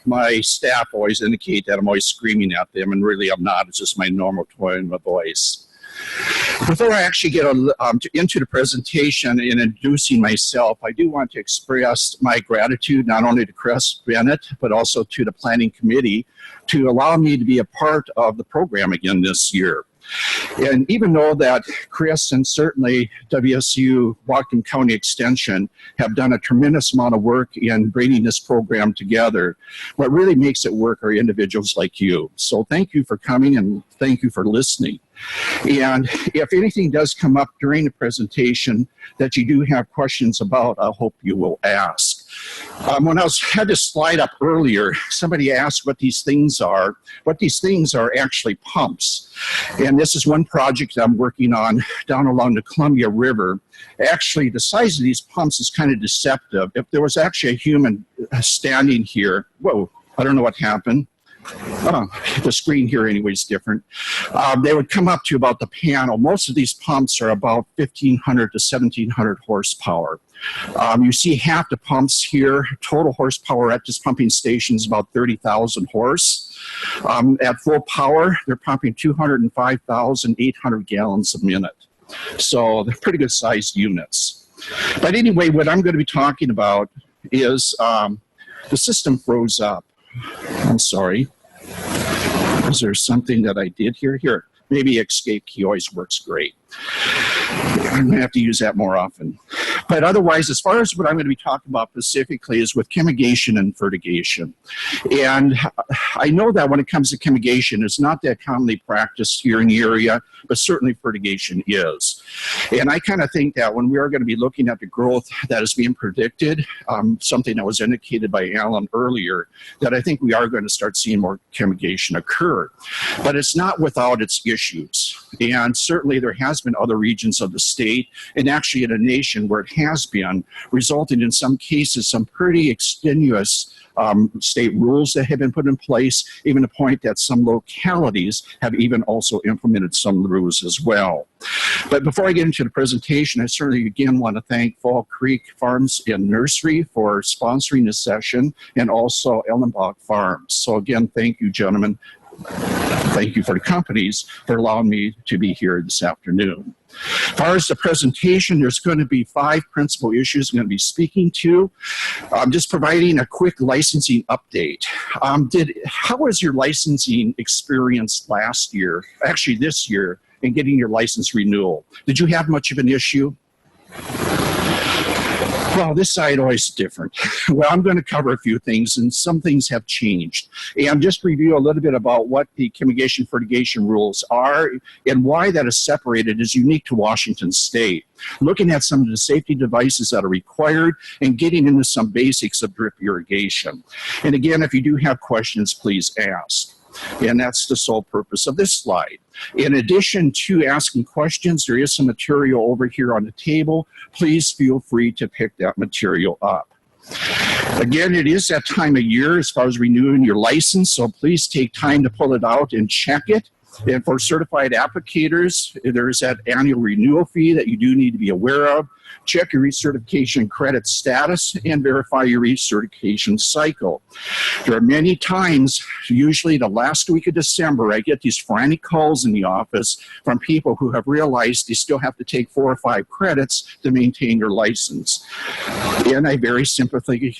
My staff always indicate that I'm always screaming at them, and really I'm not. It's just my normal tone of voice. Before I actually get into the presentation and introducing myself, I do want to express my gratitude not only to Chris Bennett, but also to the Planning Committee to allow me to be a part of the program again this year. And even though that Chris and certainly WSU Whatcom County Extension have done a tremendous amount of work in bringing this program together, what really makes it work are individuals like you. So thank you for coming and thank you for listening. And if anything does come up during the presentation that you do have questions about, I hope you will ask. When I had this slide up earlier, somebody asked what these things are. What these things are actually pumps. And this is one project I'm working on down along the Columbia River. Actually, the size of these pumps is kind of deceptive. If there was actually a human standing here, whoa, I don't know what happened. Oh, the screen here anyway is different. They would come up to about the panel. Most of these pumps are about 1,500 to 1,700 horsepower. You see half the pumps here. Total horsepower at this pumping station is about 30,000 horse. At full power, they're pumping 205,800 gallons a minute. So they're pretty good sized units. But anyway, what I'm going to be talking about is the system froze up. I'm sorry. Is there something that I did here? Here, maybe escape key always works great. I'm going to have to use that more often. But otherwise, as far as what I'm going to be talking about specifically is with chemigation and fertigation. And I know that when it comes to chemigation, it's not that commonly practiced here in the area, but certainly fertigation is. And I kind of think that when we are going to be looking at the growth that is being predicted, something that was indicated by Alan earlier, that I think we are going to start seeing more chemigation occur. But it's not without its issues. And certainly there has been other regions of the state and actually in a nation where it has been, resulting in some cases some pretty extenuous state rules that have been put in place, even to the point that some localities have even also implemented some rules as well. But before I get into the presentation, I certainly again want to thank Fall Creek Farms and Nursery for sponsoring this session, and also Ellenbach Farms. So again, thank you, gentlemen. Thank you for the companies for allowing me to be here this afternoon. As far as the presentation, there's going to be 5 principal issues I'm going to be speaking to. I'm just providing a quick licensing update. How was your licensing experience last year, actually this year, in getting your license renewal? Did you have much of an issue? Well, this side always different. Well, I'm going to cover a few things, and some things have changed. And just review a little bit about what the chemigation fertigation rules are and why that is separated is unique to Washington State. Looking at some of the safety devices that are required and getting into some basics of drip irrigation. And again, if you do have questions, please ask. And that's the sole purpose of this slide. In addition to asking questions, there is some material over here on the table. Please feel free to pick that material up. Again, it is that time of year as far as renewing your license, so please take time to pull it out and check it. And for certified applicators, there's that annual renewal fee that you do need to be aware of. Check your recertification credit status and verify your recertification cycle. There are many times, usually the last week of December, I get these frantic calls in the office from people who have realized they still have to take 4 or 5 credits to maintain their license. And I very sympathetically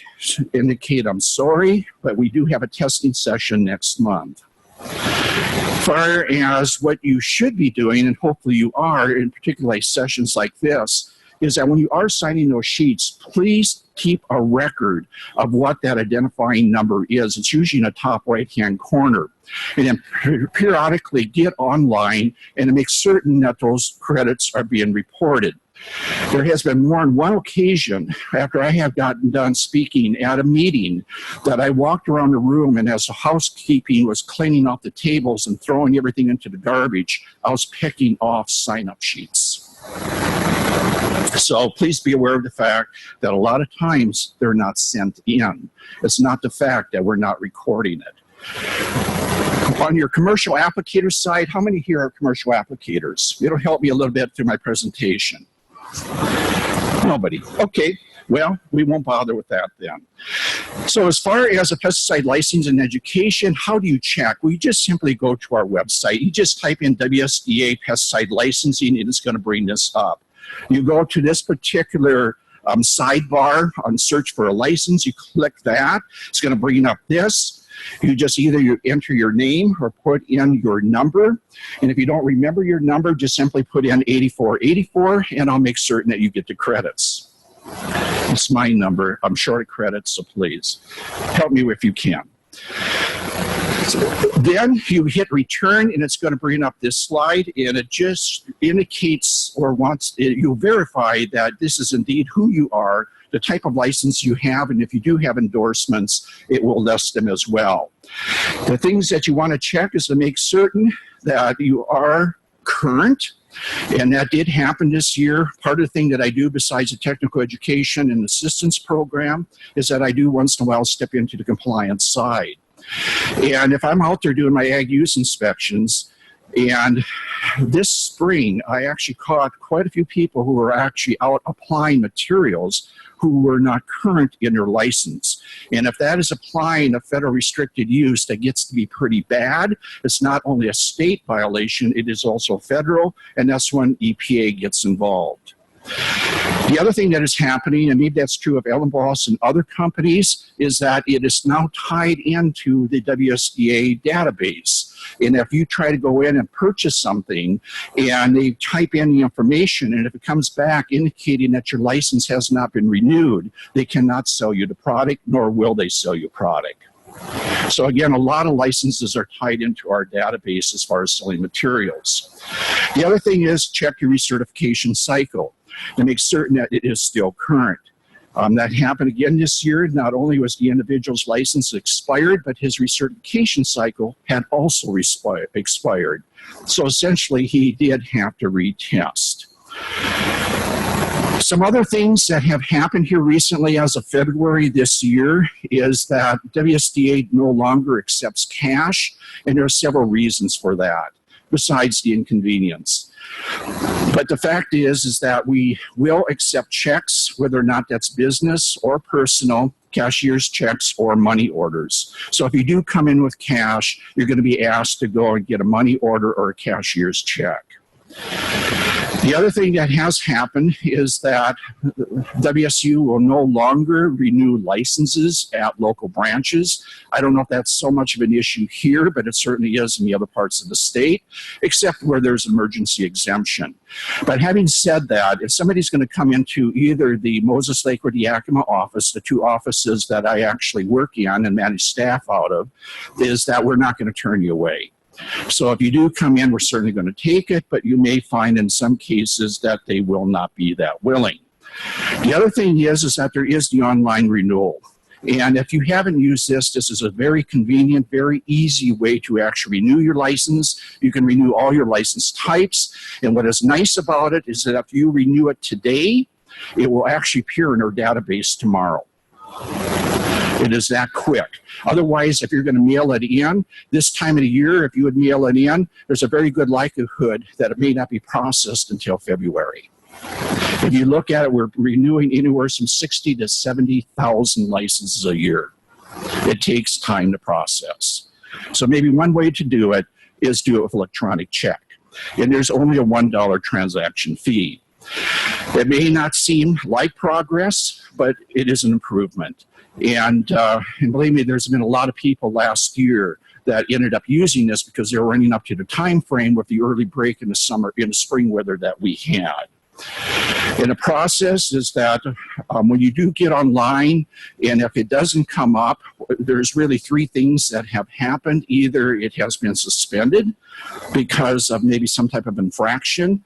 indicate I'm sorry, but we do have a testing session next month. As far as what you should be doing, and hopefully you are, in particular sessions like this, is that when you are signing those sheets, please keep a record of what that identifying number is. It's usually in the top right-hand corner. And then periodically get online and make certain that those credits are being reported. There has been more than one occasion after I have gotten done speaking at a meeting that I walked around the room, and as the housekeeping was cleaning off the tables and throwing everything into the garbage, I was picking off sign-up sheets. So please be aware of the fact that a lot of times they're not sent in. It's not the fact that we're not recording it. On your commercial applicator side, how many here are commercial applicators? It'll help me a little bit through my presentation. Nobody. Okay. Well, we won't bother with that then. So as far as a pesticide license and education, how do you check? Well, you just simply go to our website. You just type in WSDA pesticide licensing and it's going to bring this up. You go to this particular sidebar on search for a license. You click that. It's going to bring up this. You just either enter your name or put in your number. And if you don't remember your number, just simply put in 8484 and I'll make certain that you get the credits. It's my number. I'm short of credits, so please help me if you can. So then you hit return and it's going to bring up this slide and it just indicates or you'll verify that this is indeed who you are, the type of license you have, and if you do have endorsements, it will list them as well. The things that you want to check is to make certain that you are current, and that did happen this year. Part of the thing that I do besides the technical education and assistance program is that I do once in a while step into the compliance side. And if I'm out there doing my ag use inspections, and this spring I actually caught quite a few people who were actually out applying materials who were not current in their license. And if that is applying a federal restricted use, that gets to be pretty bad. It's not only a state violation, it is also federal, and that's when EPA gets involved. The other thing that is happening, and maybe that's true of Ellen Boss and other companies, is that it is now tied into the WSDA database. And if you try to go in and purchase something and they type in the information, and if it comes back indicating that your license has not been renewed, they cannot sell you the product, nor will they sell you product. So again, a lot of licenses are tied into our database as far as selling materials. The other thing is check your recertification cycle to make certain that it is still current. That happened again this year. Not only was the individual's license expired, but his recertification cycle had also expired. So essentially, he did have to retest. Some other things that have happened here recently as of February this year is that WSDA no longer accepts cash, and there are several reasons for that, besides the inconvenience. But the fact is that we will accept checks, whether or not that's business or personal, cashier's checks or money orders. So if you do come in with cash, you're going to be asked to go and get a money order or a cashier's check. The other thing that has happened is that WSU will no longer renew licenses at local branches. I don't know if that's so much of an issue here, but it certainly is in the other parts of the state, except where there's emergency exemption. But having said that, if somebody's going to come into either the Moses Lake or the Yakima office, the two offices that I actually work in and manage staff out of, is that we're not going to turn you away. So if you do come in, we're certainly going to take it, but you may find in some cases that they will not be that willing. The other thing is that there is the online renewal. And if you haven't used this, this is a very convenient, very easy way to actually renew your license. You can renew all your license types. And what is nice about it is that if you renew it today, it will actually appear in our database tomorrow. It is that quick. Otherwise, if you're going to mail it in this time of the year, if you would mail it in, there's a very good likelihood that it may not be processed until February. If you look at it, we're renewing anywhere from 60 to 70,000 licenses a year. It takes time to process. So maybe one way to do it is do it with electronic check. And there's only a $1 transaction fee. It may not seem like progress, but it is an improvement. And believe me, there's been a lot of people last year that ended up using this because they were running up to the time frame with the early break in the summer, in the spring weather that we had. And the process is that when you do get online, and if it doesn't come up, there's really three things that have happened. Either it has been suspended because of maybe some type of infraction,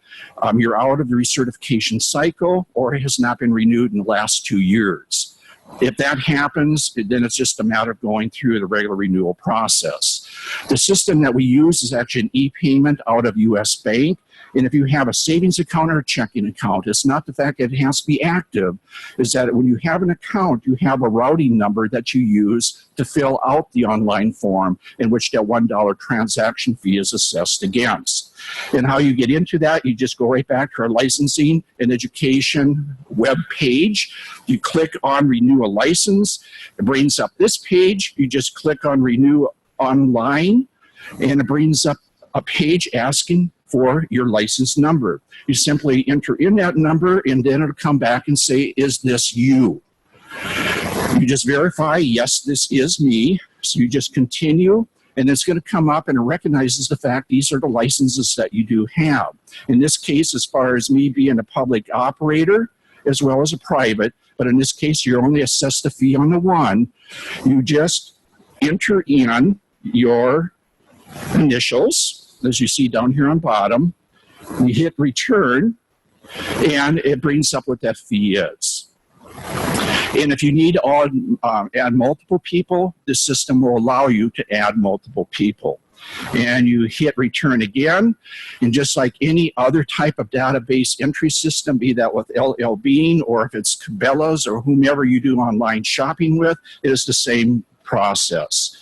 you're out of the recertification cycle, or it has not been renewed in the last 2 years. If that happens, then it's just a matter of going through the regular renewal process. The system that we use is actually an e-payment out of U.S. Bank. And if you have a savings account or a checking account, it's not the fact that it has to be active, is that when you have an account, you have a routing number that you use to fill out the online form in which that $1 transaction fee is assessed against. And how you get into that, you just go right back to our licensing and education web page. You click on renew a license. It brings up this page. You just click on renew online, and it brings up a page asking for your license number. You simply enter in that number, and then it'll come back and say, is this you? You just verify, yes, this is me. So you just continue, and it's going to come up and it recognizes the fact these are the licenses that you do have. In this case, as far as me being a public operator as well as a private, but in this case, you're only assessed the fee on the one. You just enter in your initials, as you see down here on bottom. You hit return, and it brings up what that fee is. And if you need to add multiple people, the system will allow you to add multiple people. And you hit return again, and just like any other type of database entry system, be that with LL Bean or if it's Cabela's or whomever you do online shopping with, it is the same process.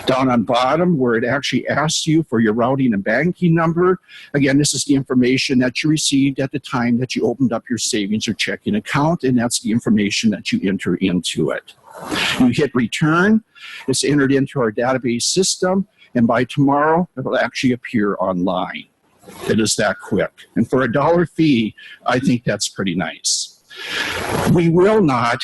Down on bottom where it actually asks you for your routing and banking number, again, this is the information that you received at the time that you opened up your savings or checking account, and that's the information that you enter into it. You hit return, it's entered into our database system, and by tomorrow it will actually appear online. It is that quick. And for $1 fee, I think that's pretty nice. We will not,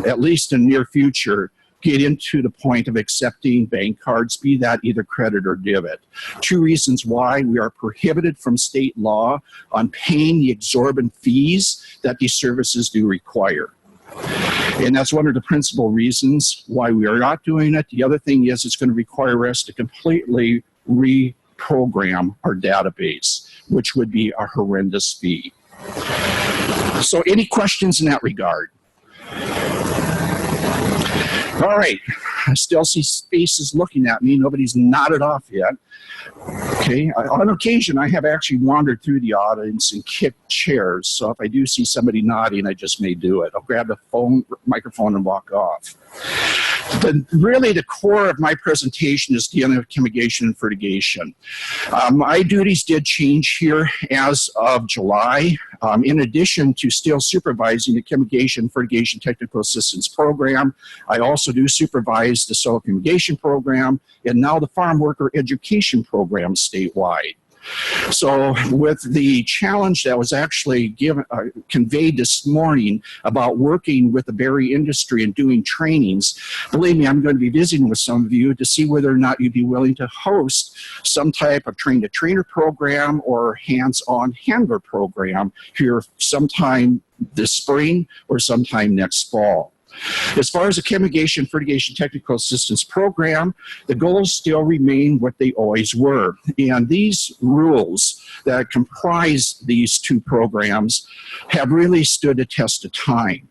at least in the near future, get into the point of accepting bank cards, be that either credit or debit. Two reasons why: we are prohibited from state law on paying the exorbitant fees that these services do require. And that's one of the principal reasons why we are not doing it. The other thing is it's going to require us to completely reprogram our database, which would be a horrendous fee. So any questions in that regard? All right, I still see faces looking at me. Nobody's nodded off yet. Okay, on occasion, I have actually wandered through the audience and kicked chairs. So if I do see somebody nodding, I just may do it. I'll grab the microphone and walk off. But really, the core of my presentation is dealing with chemigation and fertigation. My duties did change here as of July. In addition to still supervising the Chemigation and Fertigation Technical Assistance Program, I also do supervise the soil fumigation program and now the farm worker education program statewide. So with the challenge that was actually conveyed this morning about working with the berry industry and doing trainings, believe me, I'm going to be visiting with some of you to see whether or not you'd be willing to host some type of train-the-trainer program or hands-on handler program here sometime this spring or sometime next fall. As far as the Chemigation and Fertigation Technical Assistance Program, the goals still remain what they always were. And these rules that comprise these two programs have really stood the test of time.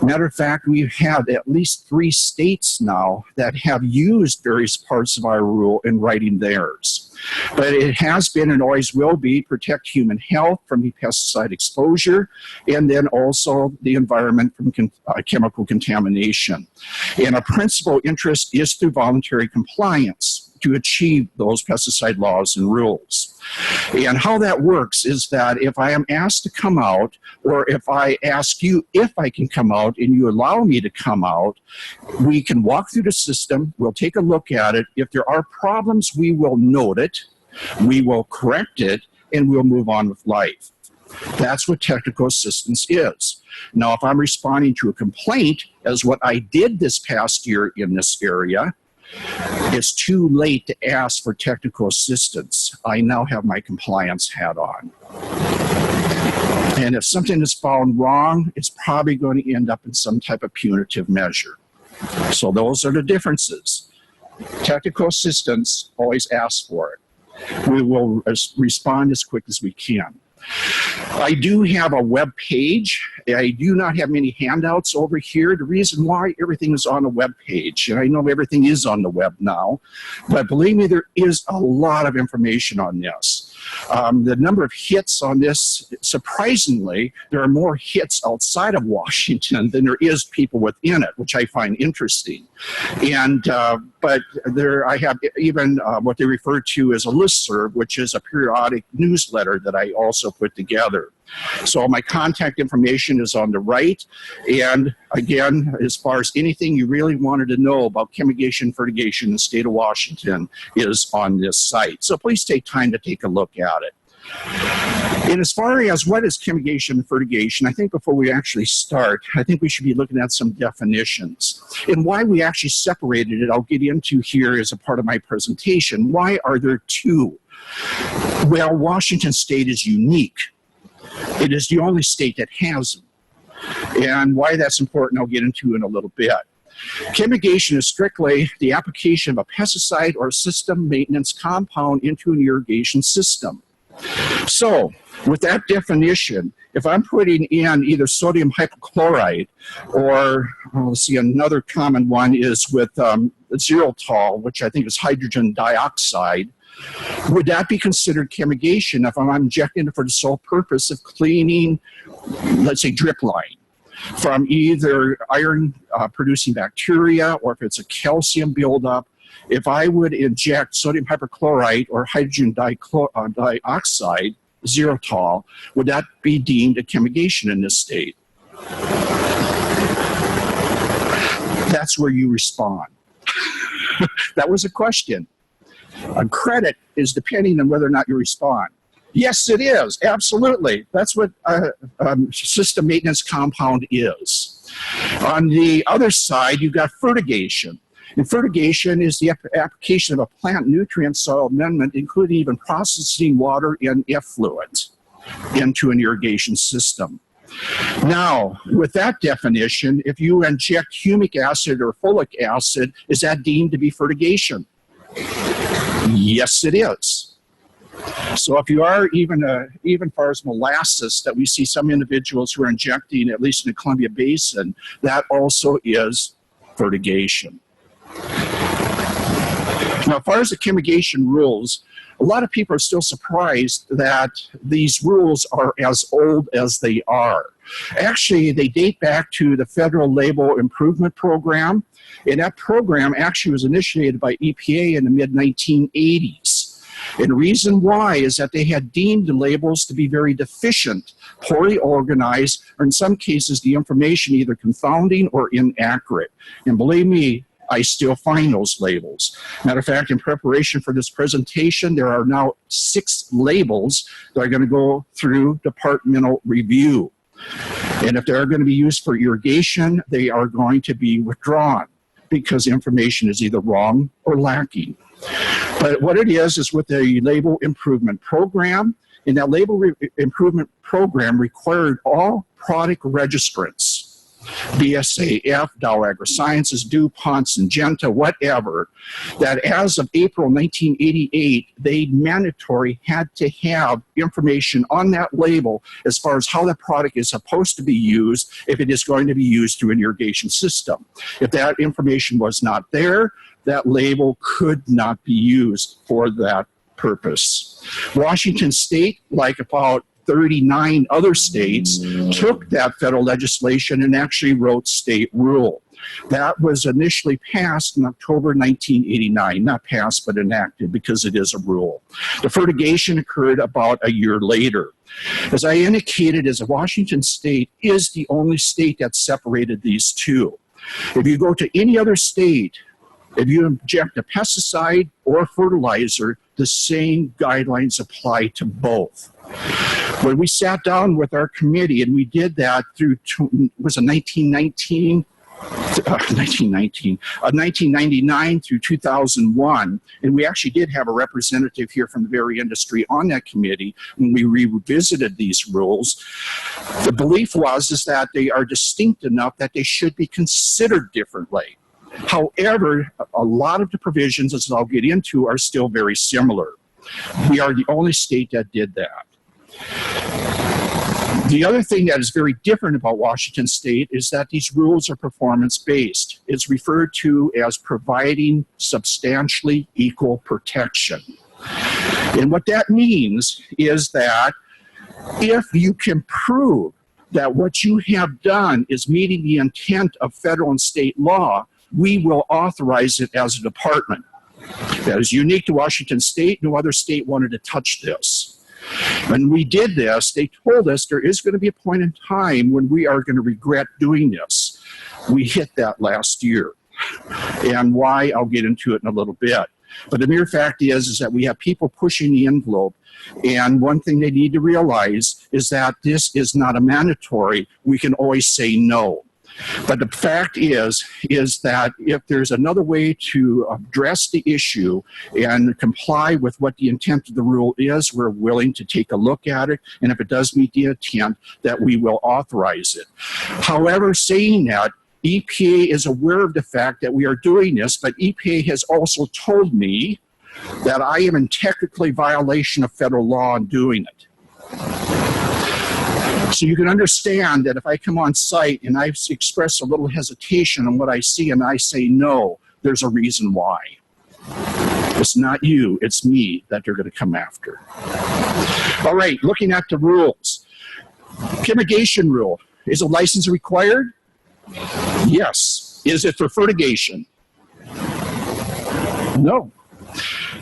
Matter of fact, we've had at least 3 states now that have used various parts of our rule in writing theirs. But it has been and always will be protect human health from pesticide exposure and then also the environment from chemical contamination. And our principal interest is through voluntary compliance to achieve those pesticide laws and rules. And how that works is that if I am asked to come out, or if I ask you if I can come out and you allow me to come out, we can walk through the system, we'll take a look at it. If there are problems, we will note it, we will correct it, and we'll move on with life. That's what technical assistance is. Now, if I'm responding to a complaint, as what I did this past year in this area, it's too late to ask for technical assistance. I now have my compliance hat on. And if something is found wrong, it's probably going to end up in some type of punitive measure. So those are the differences. Technical assistance, always ask for it. We will respond as quick as we can. I do have a web page. I do not have many handouts over here. The reason why, everything is on a web page. And I know everything is on the web now, but believe me, there is a lot of information on this. The number of hits on this, surprisingly, there are more hits outside of Washington than there is people within it, which I find interesting. And but there, I have even what they refer to as a listserv, which is a periodic newsletter that I also put together. So my contact information is on the right. And again, as far as anything you really wanted to know about chemigation and fertigation in the state of Washington is on this site. So please take time to take a look at it. And as far as what is chemigation and fertigation, I think before we actually start, I think we should be looking at some definitions. And why we actually separated it, I'll get into here as a part of my presentation. Why are there two? Well, Washington State is unique. It is the only state that has them. And why that's important, I'll get into in a little bit. Chemigation is strictly the application of a pesticide or system maintenance compound into an irrigation system. So, with that definition, if I'm putting in either sodium hypochlorite or, let's see, another common one is with xylitol, which I think is hydrogen dioxide, would that be considered chemigation if I'm injecting it for the sole purpose of cleaning, let's say, drip line from either iron producing bacteria or if it's a calcium buildup? If I would inject sodium hypochlorite or hydrogen dioxide, xylitol, would that be deemed a chemigation in this state? That's where you respond. That was a question. Credit is depending on whether or not you respond. Yes, it is. Absolutely. That's what system maintenance compound is. On the other side, you've got fertigation. And fertigation is the application of a plant nutrient soil amendment, including even processing water and effluent into an irrigation system. Now, with that definition, if you inject humic acid or folic acid, is that deemed to be fertigation? Yes, it is. So if you are even far as molasses that we see some individuals who are injecting, at least in the Columbia Basin, that also is fertigation. Now, as far as the chemigation rules, a lot of people are still surprised that these rules are as old as they are. Actually, they date back to the Federal Label Improvement Program, and that program actually was initiated by EPA in the mid-1980s. And the reason why is that they had deemed the labels to be very deficient, poorly organized, or in some cases the information either confounding or inaccurate. And believe me, I still find those labels. Matter of fact, in preparation for this presentation, there are now 6 labels that are going to go through departmental review. And if they're going to be used for irrigation, they are going to be withdrawn because information is either wrong or lacking. But what it is with the label improvement program, and that label improvement program required all product registrants, BASF, Dow AgroSciences, DuPont, Syngenta, whatever, that as of April 1988, they mandatory had to have information on that label as far as how the product is supposed to be used if it is going to be used through an irrigation system. If that information was not there, that label could not be used for that purpose. Washington State, like about 39 other states, took that federal legislation and actually wrote state rule. That was initially passed in October 1989, not passed but enacted because it is a rule. The fertigation occurred about a year later. As I indicated, as Washington State is the only state that separated these two. If you go to any other state, if you inject a pesticide or fertilizer, the same guidelines apply to both. When we sat down with our committee, and we did that through, was it 1999 through 2001, and we actually did have a representative here from the very industry on that committee when we revisited these rules. The belief is that they are distinct enough that they should be considered differently. However, a lot of the provisions, as I'll get into, are still very similar. We are the only state that did that. The other thing that is very different about Washington State is that these rules are performance-based. It's referred to as providing substantially equal protection. And what that means is that if you can prove that what you have done is meeting the intent of federal and state law, we will authorize it as a department. That is unique to Washington State. No other state wanted to touch this. When we did this, they told us there is going to be a point in time when we are going to regret doing this. We hit that last year. And why, I'll get into it in a little bit. But the mere fact is that we have people pushing the envelope. And one thing they need to realize is that this is not a mandatory. We can always say no. But the fact is that if there's another way to address the issue and comply with what the intent of the rule is, we're willing to take a look at it. And if it does meet the intent, that we will authorize it. However, saying that, EPA is aware of the fact that we are doing this, but EPA has also told me that I am in technically violation of federal law in doing it. So you can understand that if I come on site and I express a little hesitation on what I see and I say no, there's a reason why. It's not you, it's me that they're going to come after. All right, looking at the rules. Chemigation rule. Is a license required? Yes. Is it for fertigation? No.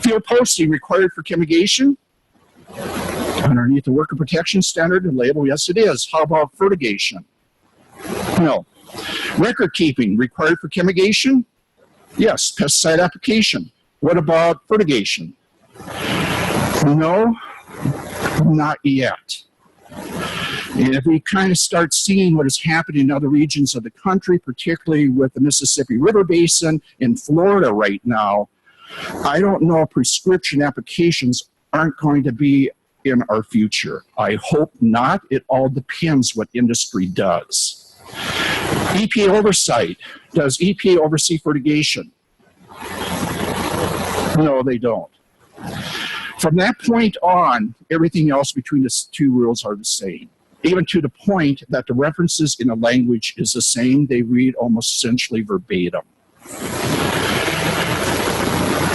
Field posting required for chemigation? Underneath the worker protection standard and label, yes it is. How about fertigation? No. Record keeping required for chemigation? Yes. Pesticide application. What about fertigation? No, not yet. And if we kind of start seeing what is happening in other regions of the country, particularly with the Mississippi River Basin in Florida right now, I don't know if prescription applications aren't going to be in our future. I hope not. It all depends what industry does. EPA oversight. Does EPA oversee fertigation? No, they don't. From that point on, everything else between the two rules are the same. Even to the point that the references in the language is the same. They read almost essentially verbatim.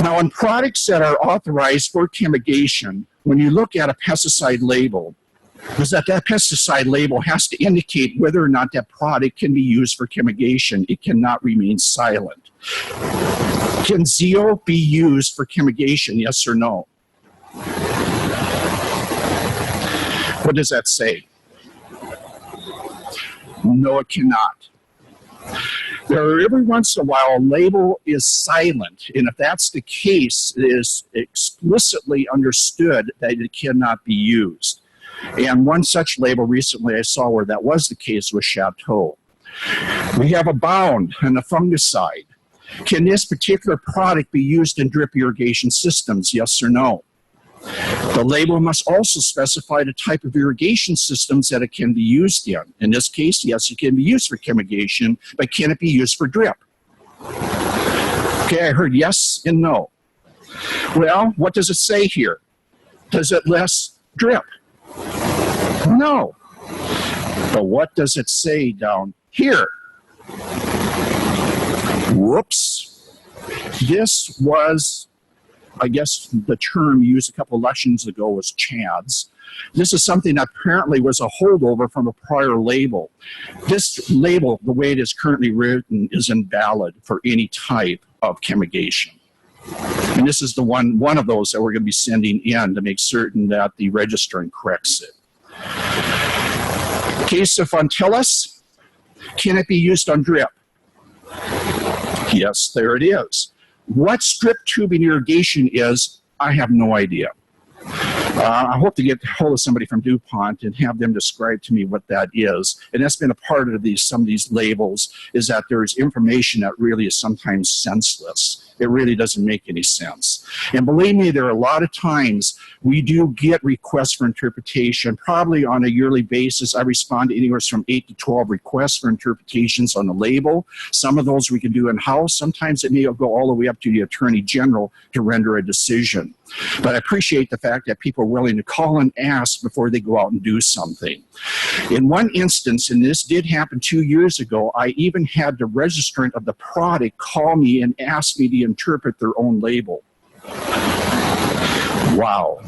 Now, on products that are authorized for chemigation, when you look at a pesticide label, is that pesticide label has to indicate whether or not that product can be used for chemigation. It cannot remain silent. Can Zeo be used for chemigation, yes or no? What does that say? No, it cannot. Every once in a while, a label is silent, and if that's the case, it is explicitly understood that it cannot be used. And one such label recently I saw where that was the case was Chateau. We have a bound and a fungicide. Can this particular product be used in drip irrigation systems, yes or no? The label must also specify the type of irrigation systems that it can be used in. In this case, yes, it can be used for chemigation, but can it be used for drip? Okay, I heard yes and no. Well, what does it say here? Does it list drip? No. But what does it say down here? Whoops. This was, I guess the term used a couple of elections ago was Chads. This is something that apparently was a holdover from a prior label. This label, the way it is currently written, is invalid for any type of chemigation. And this is the one of those that we're going to be sending in to make certain that the registrant corrects it. Case of Untitled, can it be used on drip? Yes, there it is. What strip tubing irrigation is, I have no idea. I hope to get hold of somebody from DuPont and have them describe to me what that is. And that's been a part of some of these labels, is that there is information that really is sometimes senseless. It really doesn't make any sense. And believe me, there are a lot of times we do get requests for interpretation. Probably on a yearly basis, I respond to anywhere from 8 to 12 requests for interpretations on the label. Some of those we can do in-house. Sometimes it may go all the way up to the Attorney General to render a decision. But I appreciate the fact that people are willing to call and ask before they go out and do something. In one instance, and this did happen 2 years ago, I even had the registrant of the product call me and ask me to interpret their own label. Wow.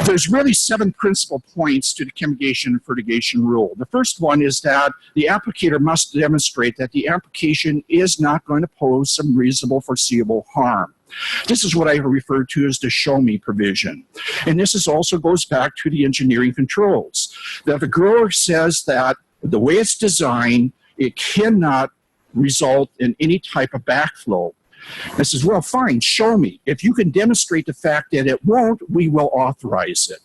There's really 7 principal points to the chemigation and fertigation rule. The first one is that the applicator must demonstrate that the application is not going to pose some reasonable foreseeable harm. This is what I refer to as the show me provision. And this also goes back to the engineering controls. That the grower says that the way it's designed, it cannot result in any type of backflow. I says, well, fine, show me. If you can demonstrate the fact that it won't, we will authorize it.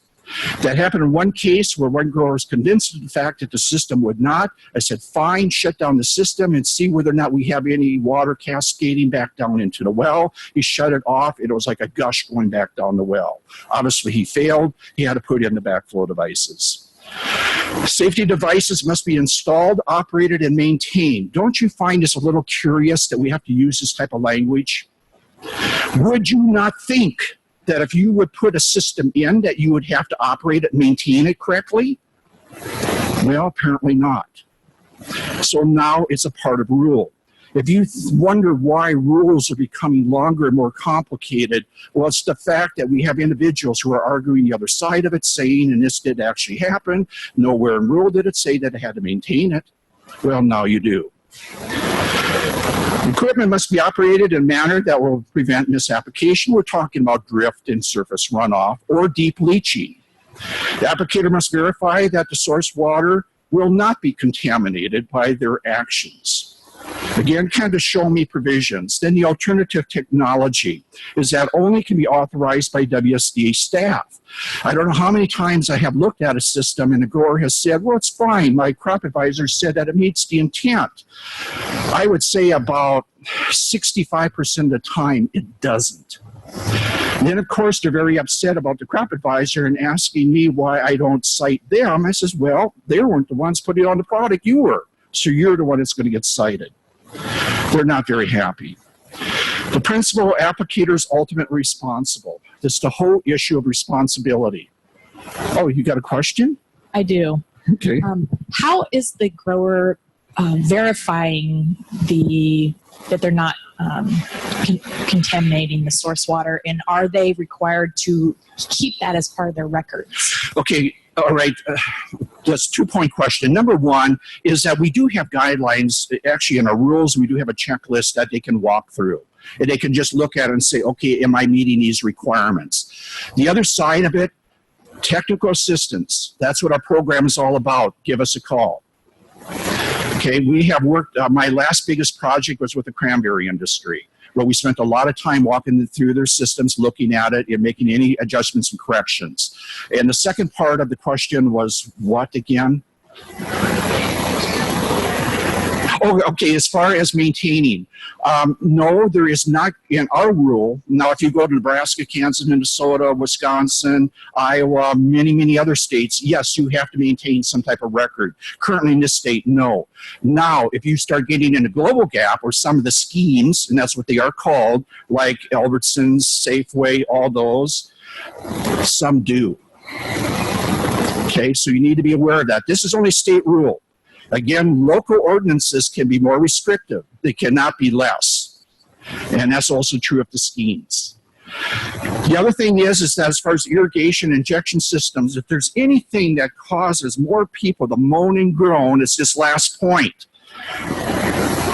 That happened in one case where one grower was convinced of the fact that the system would not. I said, fine, shut down the system and see whether or not we have any water cascading back down into the well. He shut it off. It was like a gush going back down the well. Obviously, he failed. He had to put in the backflow devices. Safety devices must be installed, operated, and maintained. Don't you find this a little curious that we have to use this type of language? Would you not think that if you would put a system in that you would have to operate it and maintain it correctly? Well, apparently not. So now it's a part of rule. If you wonder why rules are becoming longer and more complicated, well, it's the fact that we have individuals who are arguing the other side of it, saying, and this did actually happen. Nowhere in rule did it say that it had to maintain it. Well, now you do. Equipment must be operated in a manner that will prevent misapplication. We're talking about drift and surface runoff or deep leaching. The applicator must verify that the source water will not be contaminated by their actions. Again, kind of show me provisions. Then the alternative technology is that only can be authorized by WSDA staff. I don't know how many times I have looked at a system and the grower has said, well, it's fine. My crop advisor said that it meets the intent. I would say about 65% of the time it doesn't. And then, of course, they're very upset about the crop advisor and asking me why I don't cite them. I says, well, they weren't the ones putting it on the product, you were. So you're the one that's going to get cited. They're not very happy. The principal applicator is ultimately responsible. It's the whole issue of responsibility. Oh, you got a question? I do. Okay. How is the grower verifying that they're not contaminating the source water, and are they required to keep that as part of their records? Okay. All right, that's a 2-point question. Number one is that we do have guidelines, actually in our rules, we do have a checklist that they can walk through. And they can just look at it and say, okay, am I meeting these requirements? The other side of it, technical assistance. That's what our program is all about. Give us a call. Okay, we have worked, my last biggest project was with the cranberry industry, where we spent a lot of time walking through their systems, looking at it and making any adjustments and corrections. And the second part of the question was what again? Oh, okay, as far as maintaining. No, there is not in our rule. Now, if you go to Nebraska, Kansas, Minnesota, Wisconsin, Iowa, many other states, yes, you have to maintain some type of record. Currently in this state, no. Now, if you start getting into Global Gap or some of the schemes, and that's what they are called, like Albertsons, Safeway, all those, some do. Okay, so you need to be aware of that. This is only state rule. Again, local ordinances can be more restrictive. They cannot be less. And that's also true of the schemes. The other thing is that as far as irrigation injection systems, if there's anything that causes more people to moan and groan, it's this last point.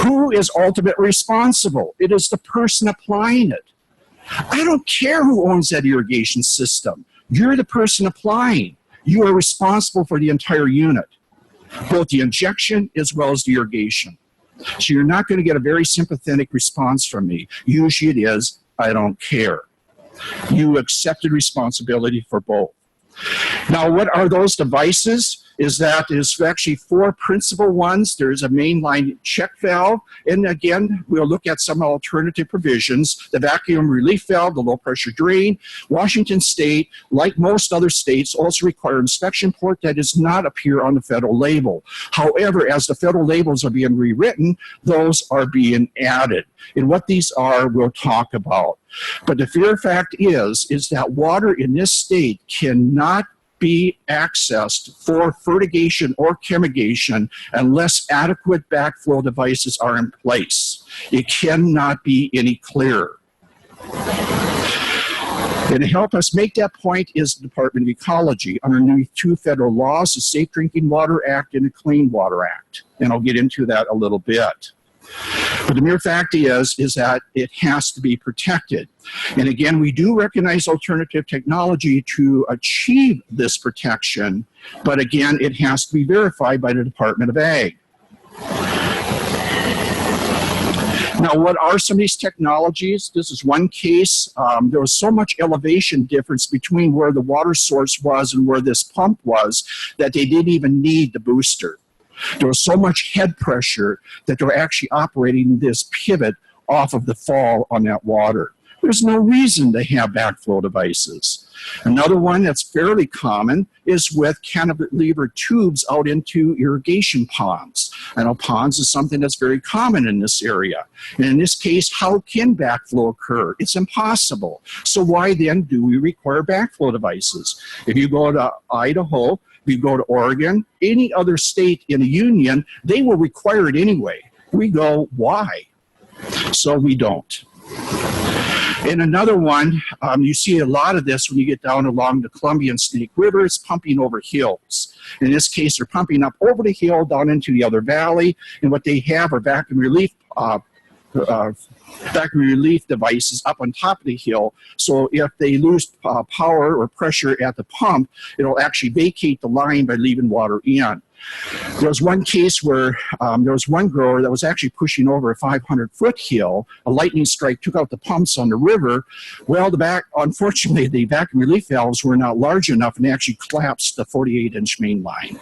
Who is ultimately responsible? It is the person applying it. I don't care who owns that irrigation system. You're the person applying. You are responsible for the entire unit, both the injection as well as the irrigation. So you're not going to get a very sympathetic response from me. Usually it is, I don't care. You accepted responsibility for both. Now, what are those devices? There's actually 4 principal ones. There's a mainline check valve, and again, we'll look at some alternative provisions. The vacuum relief valve, the low pressure drain. Washington State, like most other states, also require inspection port that does not appear on the federal label. However, as the federal labels are being rewritten, those are being added. And what these are, we'll talk about. But the fair fact is that water in this state cannot be accessed for fertigation or chemigation unless adequate backflow devices are in place. It cannot be any clearer. And to help us make that point is the Department of Ecology underneath two federal laws, the Safe Drinking Water Act and the Clean Water Act. And I'll get into that a little bit. But the mere fact is that it has to be protected. And again, we do recognize alternative technology to achieve this protection, but again, it has to be verified by the Department of Ag. Now, what are some of these technologies? This is one case. There was so much elevation difference between where the water source was and where this pump was that they didn't even need the booster. There was so much head pressure that they were actually operating this pivot off of the fall on that water. There's no reason to have backflow devices. Another one that's fairly common is with cantilever tubes out into irrigation ponds. I know ponds is something that's very common in this area. And in this case, how can backflow occur? It's impossible. So why then do we require backflow devices? If you go to Idaho, if you go to Oregon, any other state in the union, they will require it anyway. We go, why? So we don't. And another one, you see a lot of this when you get down along the Columbia and Snake River, it's pumping over hills. In this case, they're pumping up over the hill down into the other valley, and what they have are vacuum relief devices up on top of the hill. So if they lose power or pressure at the pump, it'll actually vacate the line by leaving water in. There was one case where there was one grower that was actually pushing over a 500-foot hill. A lightning strike took out the pumps on the river. Well, unfortunately, the vacuum relief valves were not large enough, and they actually collapsed the 48-inch main line.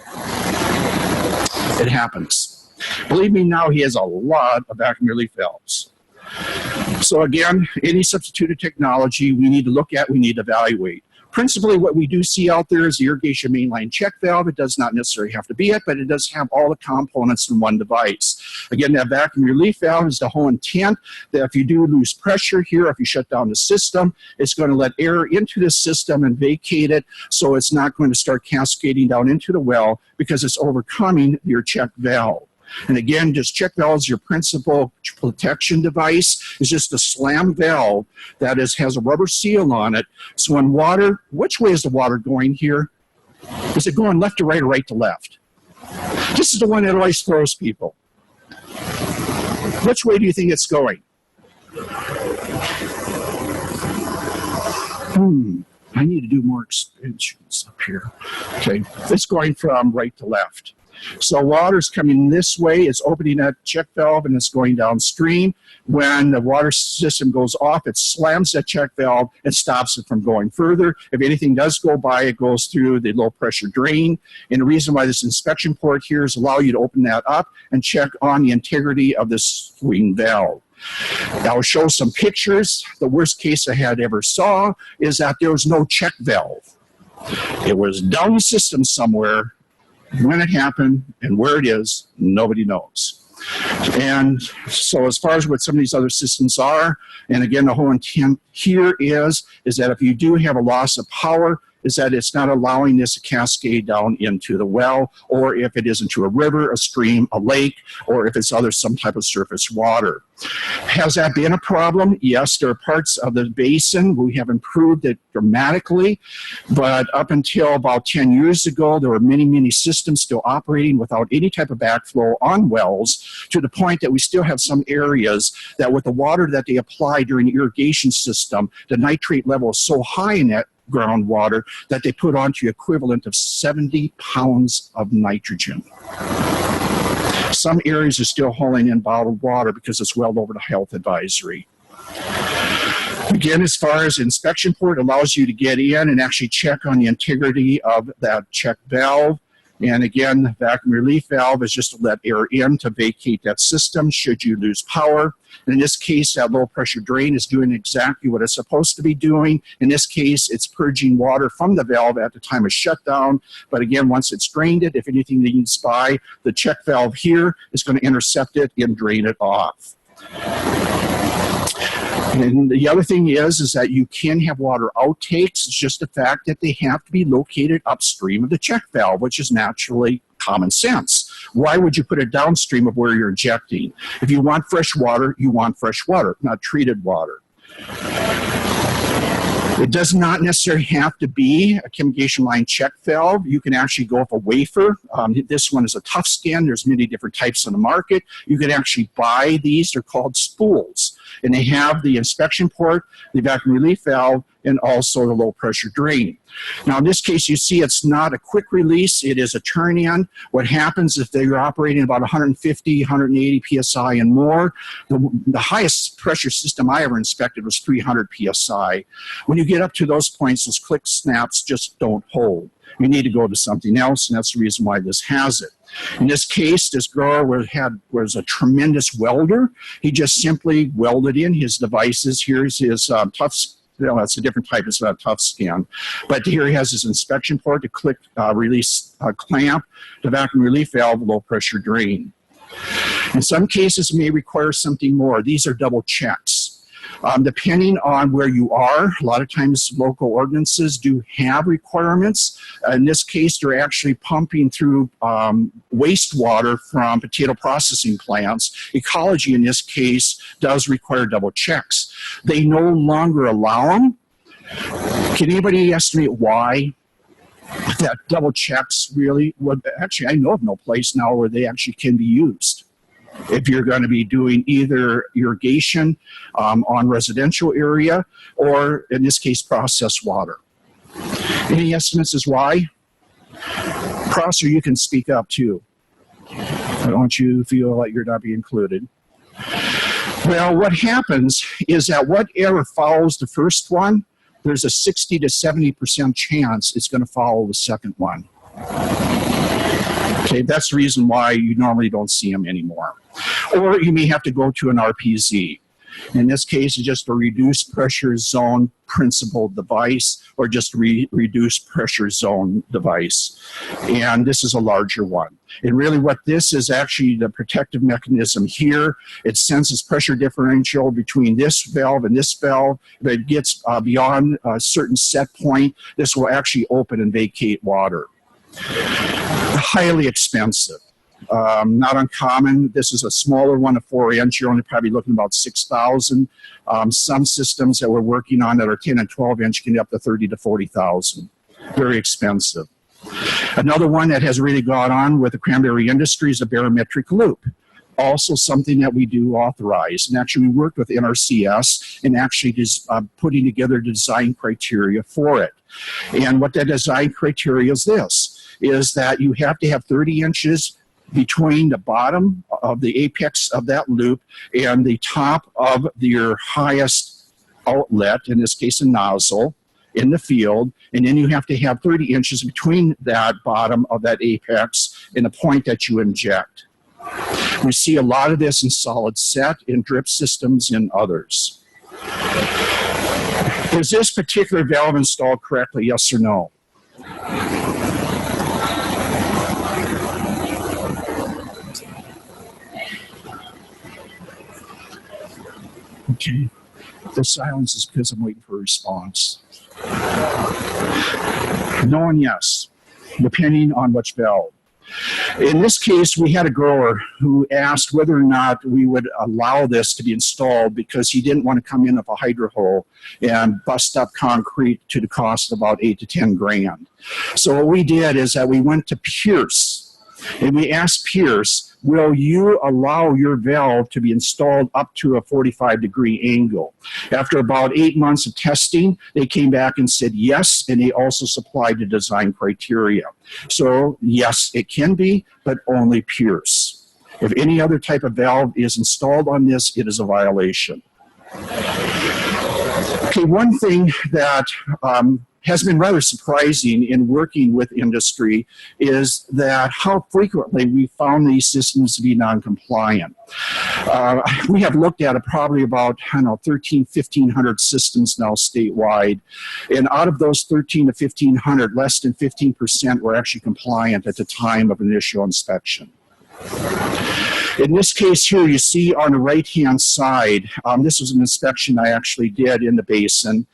It happens. Believe me, now he has a lot of vacuum relief valves. So again, any substituted technology we need to look at, we need to evaluate. Principally, what we do see out there is the irrigation mainline check valve. It does not necessarily have to be it, but it does have all the components in one device. Again, that vacuum relief valve is the whole intent that if you do lose pressure here, if you shut down the system, it's going to let air into the system and vacate it, so it's not going to start cascading down into the well because it's overcoming your check valve. And again, just check valve is your principal protection device. It's just a slam valve that has a rubber seal on it. So when water, which way is the water going here? Is it going left to right or right to left? This is the one that always throws people. Which way do you think it's going? I need to do more expansions up here. Okay, it's going from right to left. So water's coming this way, it's opening that check valve and it's going downstream. When the water system goes off, it slams that check valve and stops it from going further. If anything does go by, it goes through the low pressure drain. And the reason why this inspection port here is allow you to open that up and check on the integrity of this swing valve. I'll show some pictures. The worst case I had ever saw is that there was no check valve. It was down the system somewhere. When it happened and where it is, nobody knows. And so as far as what some of these other systems are, and again, the whole intent here is that if you do have a loss of power, is that it's not allowing this to cascade down into the well, or if it is into a river, a stream, a lake, or if it's some type of surface water. Has that been a problem? Yes, there are parts of the basin where we have improved it dramatically, but up until about 10 years ago, there were many, many systems still operating without any type of backflow on wells, to the point that we still have some areas that with the water that they apply during the irrigation system, the nitrate level is so high in that groundwater that they put onto the equivalent of 70 pounds of nitrogen. Some areas are still hauling in bottled water because it's well over the health advisory. Again, as far as inspection port, allows you to get in and actually check on the integrity of that check valve. And again, the vacuum relief valve is just to let air in to vacate that system should you lose power. And in this case, that low pressure drain is doing exactly what it's supposed to be doing. In this case, it's purging water from the valve at the time of shutdown. But again, once it's drained it, if anything needs by, the check valve here is going to intercept it and drain it off. And the other thing is that you can have water outtakes. It's just the fact that they have to be located upstream of the check valve, which is naturally common sense. Why would you put it downstream of where you're injecting? If you want fresh water, you want fresh water, not treated water. It does not necessarily have to be a chemigation line check valve. You can actually go with a wafer. This one is a tough skin. There's many different types on the market. You can actually buy these. They're called spools. And they have the inspection port, the vacuum relief valve, and also the low pressure drain. Now in this case, you see it's not a quick release, it is a turn in. What happens if they're operating about 150, 180 PSI and more, the highest pressure system I ever inspected was 300 PSI. When you get up to those points, those click snaps just don't hold. You need to go to something else, and that's the reason why this has it. In this case, this grower was a tremendous welder. He just simply welded in his devices. Here's his tough, that's a different type, it's not a tough skin. But here he has his inspection port, the click release clamp, the vacuum relief valve, low pressure drain. In some cases, it may require something more. These are double checks. Depending on where you are, a lot of times local ordinances do have requirements. In this case, they're actually pumping through wastewater from potato processing plants. Ecology, in this case, does require double checks. They no longer allow them. Can anybody estimate why that double checks really would? Actually, I know of no place now where they actually can be used. If you're going to be doing either irrigation on residential area or, in this case, processed water. Any estimates as why? Prosser, you can speak up too. I don't want you to feel like you're not being included. Well, what happens is that whatever follows the first one, there's a 60 to 70% chance it's going to follow the second one. Okay, that's the reason why you normally don't see them anymore. Or you may have to go to an RPZ. In this case, it's just a reduced pressure zone principal device or just reduced pressure zone device. And this is a larger one. And really what this is actually the protective mechanism here. It senses pressure differential between this valve and this valve. If it gets beyond a certain set point, this will actually open and vacate water. Highly expensive. Not uncommon. This is a smaller one, a 4-inch. You're only probably looking about $6,000. Some systems that we're working on that are 10 and 12-inch can get up to $30,000 to $40,000. Very expensive. Another one that has really gone on with the cranberry industry is a barometric loop. Also something that we do authorize. And actually we worked with NRCS and actually just putting together design criteria for it. And what that design criteria is this, is that you have to have 30 inches between the bottom of the apex of that loop and the top of your highest outlet, in this case a nozzle, in the field, and then you have to have 30 inches between that bottom of that apex and the point that you inject. We see a lot of this in solid set, in drip systems, and others. Is this particular valve installed correctly, yes or no? Okay, the silence is because I'm waiting for a response. No and yes, depending on which valve. In this case, we had a grower who asked whether or not we would allow this to be installed because he didn't want to come in with a hydro hole and bust up concrete to the cost of about 8 to 10 grand. So what we did is that we went to Pierce and we asked Pierce, will you allow your valve to be installed up to a 45-degree angle? After about 8 months of testing, they came back and said yes, and they also supplied the design criteria. So yes, it can be, but only Pierce. If any other type of valve is installed on this, it is a violation. Okay, one thing that has been rather surprising in working with industry is that how frequently we found these systems to be non-compliant. We have looked at probably about, 1,500 systems now statewide, and out of those 1,300 to 1,500, less than 15% were actually compliant at the time of initial inspection. In this case here, you see on the right-hand side, this was an inspection I actually did in the basin.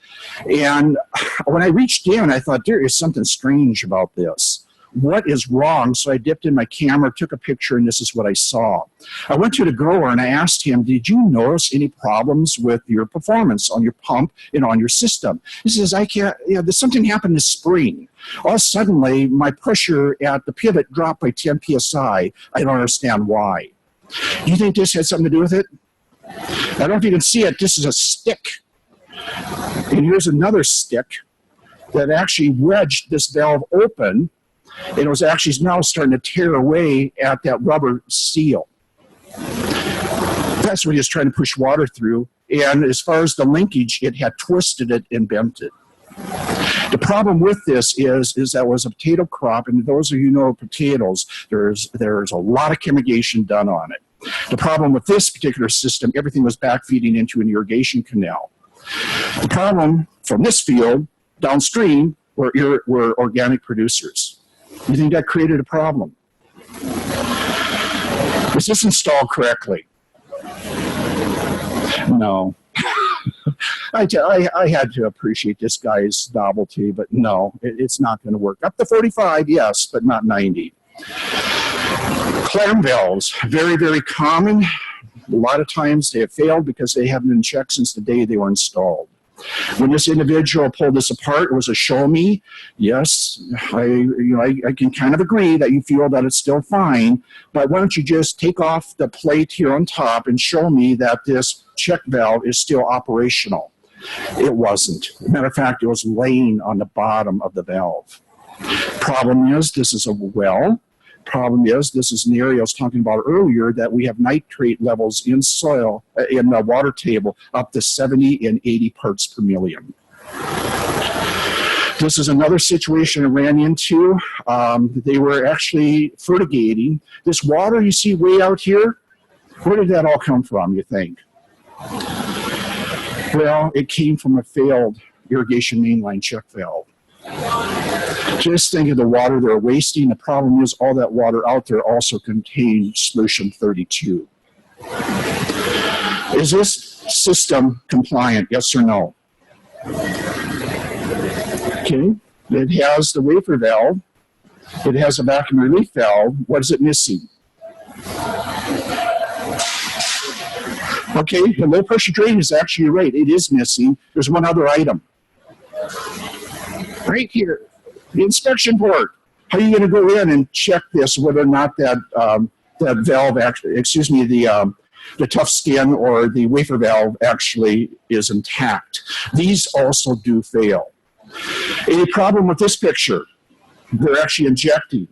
And when I reached in, I thought, there is something strange about this. what is wrong. So I dipped in my camera, took a picture, and this is what I saw. I went to the grower and I asked him, did you notice any problems with your performance on your pump and on your system? He says, I can't, there's something happened this spring. All suddenly, my pressure at the pivot dropped by 10 psi. I don't understand why. Do you think this had something to do with it? I don't know if you can see it. This is a stick. And here's another stick that actually wedged this valve open, and it was actually now starting to tear away at that rubber seal. That's what he was trying to push water through. And as far as the linkage, it had twisted it and bent it. The problem with this is that it was a potato crop, and those of you who know potatoes, there's a lot of chemigation done on it. The problem with this particular system, everything was backfeeding into an irrigation canal. The problem from this field downstream were organic producers. You think that created a problem? Was this installed correctly? No. I had to appreciate this guy's novelty, but no, it's not going to work. Up to 45, yes, but not 90. Clam valves, very, very common. A lot of times they have failed because they haven't been checked since the day they were installed. When this individual pulled this apart, it was a show me. Yes, I can kind of agree that you feel that it's still fine, but why don't you just take off the plate here on top and show me that this check valve is still operational? It wasn't. As a matter of fact, it was laying on the bottom of the valve. Problem is, this is a well. Problem is, this is an area I was talking about earlier, that we have nitrate levels in soil, in the water table, up to 70 and 80 parts per million. This is another situation I ran into. They were actually fertigating. This water you see way out here, where did that all come from, you think? Well, it came from a failed irrigation mainline check valve. Just think of the water they're wasting. The problem is all that water out there also contains solution 32. Is this system compliant, yes or no? Okay, it has the wafer valve. It has a vacuum relief valve. What is it missing? Okay, the low pressure drain is actually right. It is missing. There's one other item. Right here, the inspection port. How are you going to go in and check this, whether or not that that valve actually, excuse me, the tough skin or the wafer valve actually is intact? These also do fail. Any problem with this picture? They're actually injecting.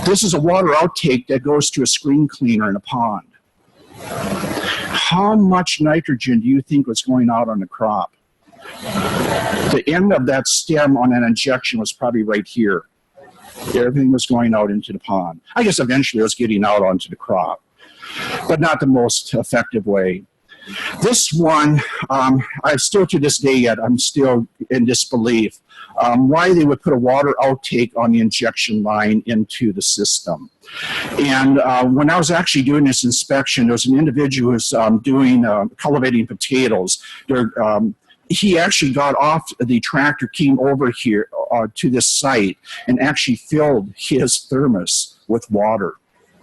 This is a water outtake that goes to a screen cleaner in a pond. How much nitrogen do you think was going out on the crop? The end of that stem on an injection was probably right here. Everything was going out into the pond. I guess eventually it was getting out onto the crop, but not the most effective way. This one, I still to this day yet, I'm still in disbelief why they would put a water outtake on the injection line into the system. And when I was actually doing this inspection, there was an individual who was doing cultivating potatoes. He actually got off the tractor, came over here to this site, and actually filled his thermos with water.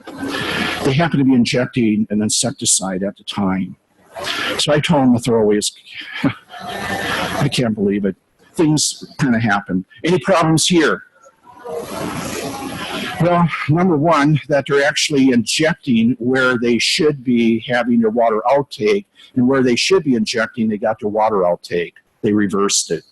They happened to be injecting an insecticide at the time. So I told him to throw away his, I can't believe it. Things kind of happen. Any problems here? Well, number one, that they're actually injecting where they should be having their water outtake, and where they should be injecting, they got their water outtake. They reversed it.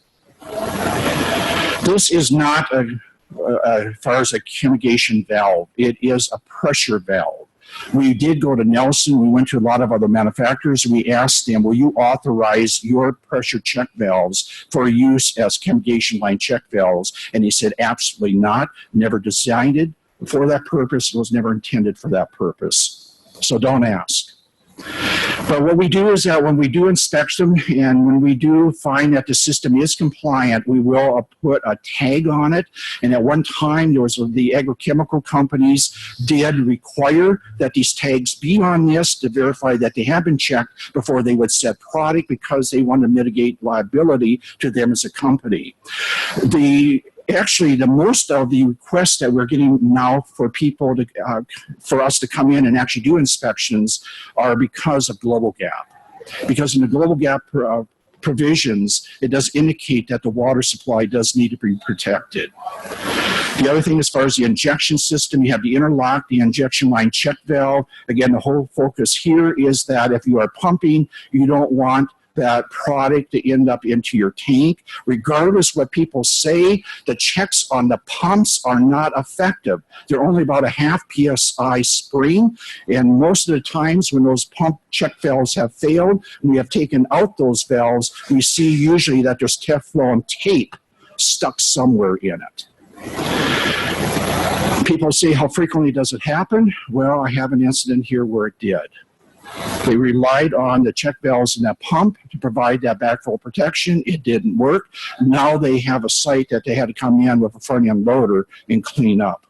This is not as far as a chemigation valve. It is a pressure valve. We did go to Nelson. We went to a lot of other manufacturers. We asked them, will you authorize your pressure check valves for use as chemigation line check valves? And he said, absolutely not. Never designed it for that purpose. It was never intended for that purpose. So don't ask. But what we do is that when we do inspect them and when we do find that the system is compliant, we will put a tag on it. And at one time, there was the agrochemical companies did require that these tags be on this to verify that they have been checked before they would set product, because they want to mitigate liability to them as a company. The actually, the most of the requests that we're getting now for people to, for us to come in and actually do inspections are because of global gap. Because in the global gap provisions, it does indicate that the water supply does need to be protected. The other thing, as far as the injection system, you have to interlock the injection line check valve. Again, the whole focus here is that if you are pumping, you don't want that product to end up into your tank. Regardless what people say, the checks on the pumps are not effective. They're only about a half PSI spring, and most of the times when those pump check valves have failed, we have taken out those valves, we see usually that there's Teflon tape stuck somewhere in it. People say, how frequently does it happen? Well, I have an incident here where it did. They relied on the check valves in that pump to provide that backflow protection. It didn't work. Now they have a site that they had to come in with a front end loader and clean up.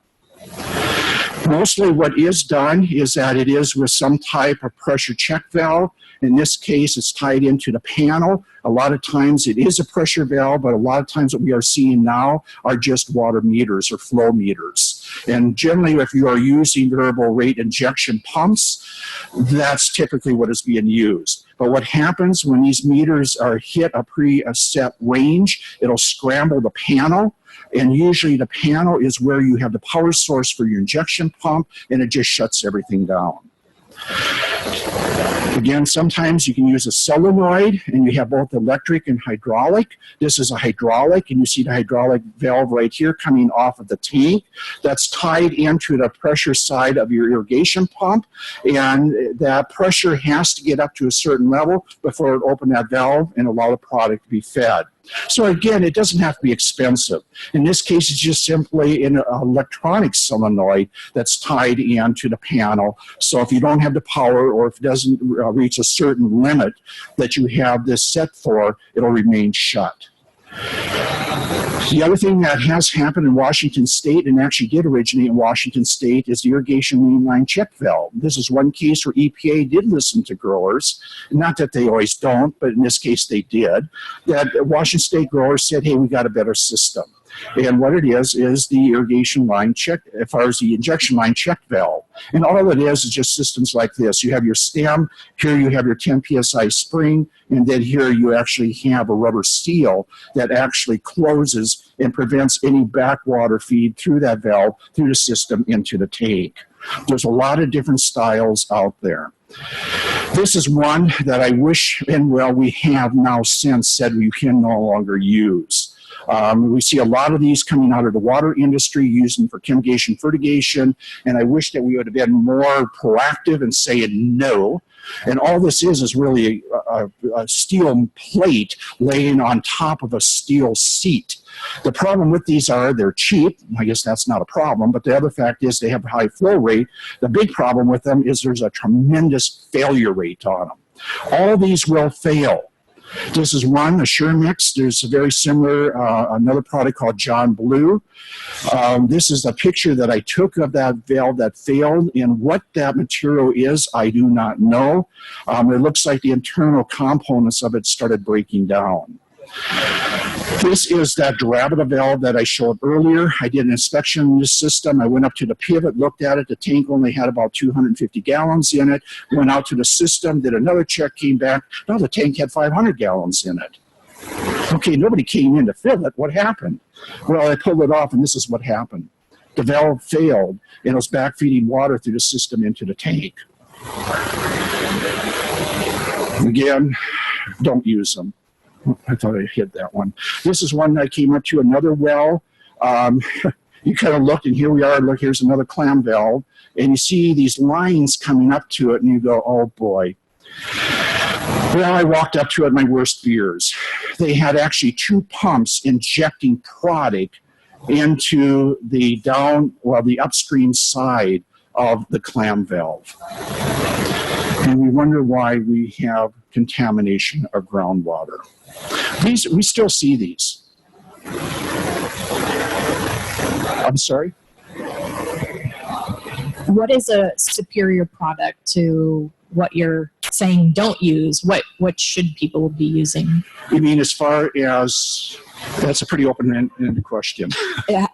Mostly what is done is that it is with some type of pressure check valve. In this case, it's tied into the panel. A lot of times it is a pressure valve, but a lot of times what we are seeing now are just water meters or flow meters. And generally, if you are using variable rate injection pumps, that's typically what is being used. But what happens when these meters are hit a preset range, it'll scramble the panel. And usually the panel is where you have the power source for your injection pump, and it just shuts everything down. Again, sometimes you can use a solenoid, and you have both electric and hydraulic. This is a hydraulic, and you see the hydraulic valve right here coming off of the tank. That's tied into the pressure side of your irrigation pump, and that pressure has to get up to a certain level before it opens that valve and allow the product to be fed. So again, it doesn't have to be expensive. In this case, it's just simply an electronic solenoid that's tied into the panel. So if you don't have the power, or if it doesn't reach a certain limit that you have this set for, it'll remain shut. The other thing that has happened in Washington State, and actually did originate in Washington State, is the irrigation main line check valve. This is one case where EPA did listen to growers. Not that they always don't, but in this case they did. That Washington State growers said, hey, we got a better system. And what it is the irrigation line check, as far as the injection line check valve. And all it is just systems like this. You have your stem, here you have your 10 PSI spring, and then here you actually have a rubber seal that actually closes and prevents any backwater feed through that valve, through the system into the tank. There's a lot of different styles out there. This is one that I wish, and well, we have now since said we can no longer use. We see a lot of these coming out of the water industry, using for chemigation and fertigation, and I wish that we would have been more proactive and saying no. And all this is really a steel plate laying on top of a steel seat. The problem with these are they're cheap. I guess that's not a problem, but the other fact is they have a high flow rate. The big problem with them is there's a tremendous failure rate on them. All of these will fail. This is one, a Sure Mix. There's a very similar, another product called John Blue. This is a picture that I took of that valve that failed, and what that material is, I do not know. It looks like the internal components of it started breaking down. This is that derivative valve that I showed earlier. I did an inspection in this system. I went up to the pivot, looked at it. The tank only had about 250 gallons in it. Went out to the system, did another check, came back. Now the tank had 500 gallons in it. Okay, nobody came in to fill it. What happened? Well, I pulled it off, and this is what happened. The valve failed, and it was backfeeding water through the system into the tank. Again, don't use them. I thought I hit that one. This is one that I came up to, another well. You kind of look, and here we are. Look, here's another clam valve. And you see these lines coming up to it, and you go, oh, boy. Well, I walked up to it, my worst fears. They had actually two pumps injecting product into the the upstream side of the clam valve. And we wonder why we have contamination of groundwater. We still see these. I'm sorry? What is a superior product to what you're saying don't use, what should people be using? You mean as far as, that's a pretty open-ended question.